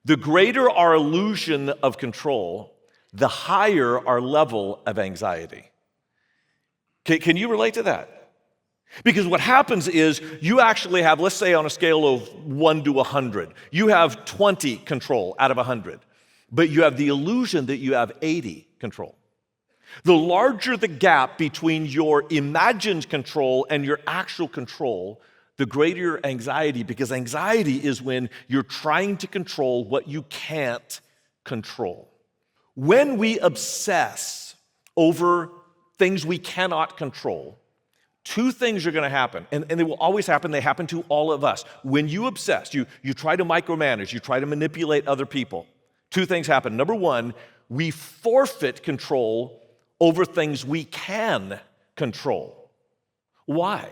The greater our illusion of control, the higher our level of anxiety. Can you relate to that? Because what happens is you actually have, let's say on a scale of 1 to 100, you have 20 control out of 100, but you have the illusion that you have 80 control. The larger the gap between your imagined control and your actual control, the greater your anxiety, because anxiety is when you're trying to control what you can't control. When we obsess over things we cannot control, two things are going to happen, and they will always happen. They happen to all of us. When you obsess, you try to micromanage, you try to manipulate other people, two things happen. Number one, we forfeit control over things we can control. Why?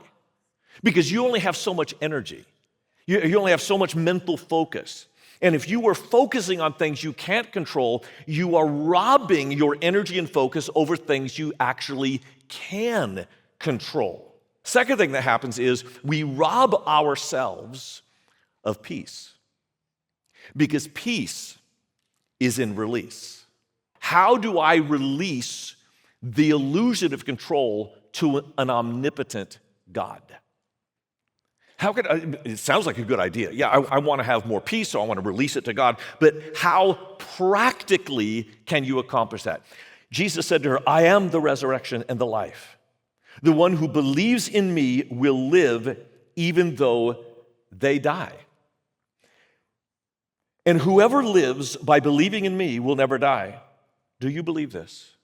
Because you only have so much energy. You only have so much mental focus. And if you are focusing on things you can't control, you are robbing your energy and focus over things you actually can control. Second thing that happens is we rob ourselves of peace. Because peace is in release. How do I release the illusion of control to an omnipotent God? It sounds like a good idea. Yeah, I want to have more peace, so I want to release it to God. But how practically can you accomplish that? Jesus said to her, I am the resurrection and the life. The one who believes in me will live even though they die. And whoever lives by believing in me will never die. Do you believe this?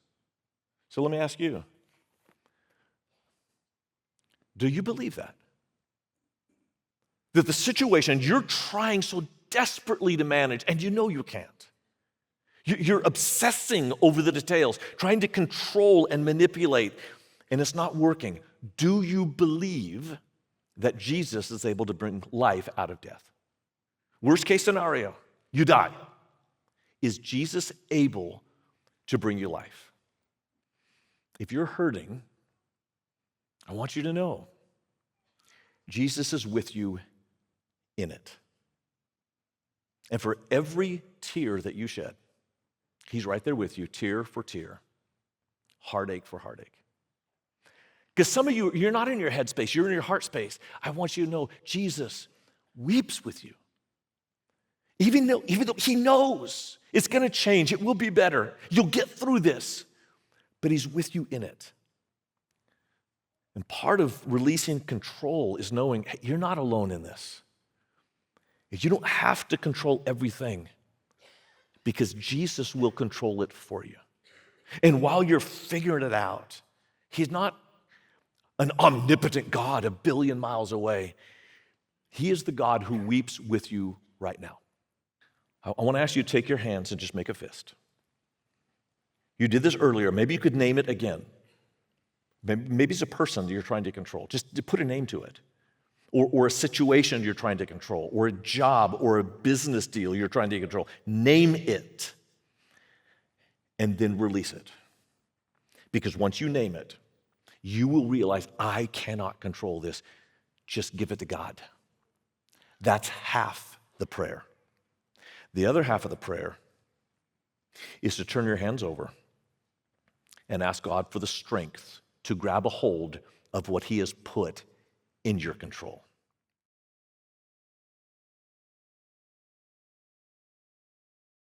So let me ask you, do you believe that? That the situation you're trying so desperately to manage, and you know you can't. You're obsessing over the details, trying to control and manipulate, and it's not working. Do you believe that Jesus is able to bring life out of death? Worst case scenario, you die. Is Jesus able to bring you life? If you're hurting, I want you to know Jesus is with you in it. And for every tear that you shed, he's right there with you, tear for tear, heartache for heartache. Because some of you, you're not in your head space, you're in your heart space. I want you to know Jesus weeps with you. Even though he knows it's going to change, it will be better, you'll get through this, but he's with you in it. And part of releasing control is knowing, hey, you're not alone in this. You don't have to control everything because Jesus will control it for you. And while you're figuring it out, he's not an omnipotent God a billion miles away. He is the God who weeps with you right now. I want to ask you to take your hands and just make a fist. You did this earlier. Maybe you could name it again. Maybe it's a person that you're trying to control. Just put a name to it. Or a situation you're trying to control, or a job, or a business deal you're trying to control. Name it, and then release it. Because once you name it, you will realize, I cannot control this. Just give it to God. That's half the prayer. The other half of the prayer is to turn your hands over and ask God for the strength to grab a hold of what he has put in your control.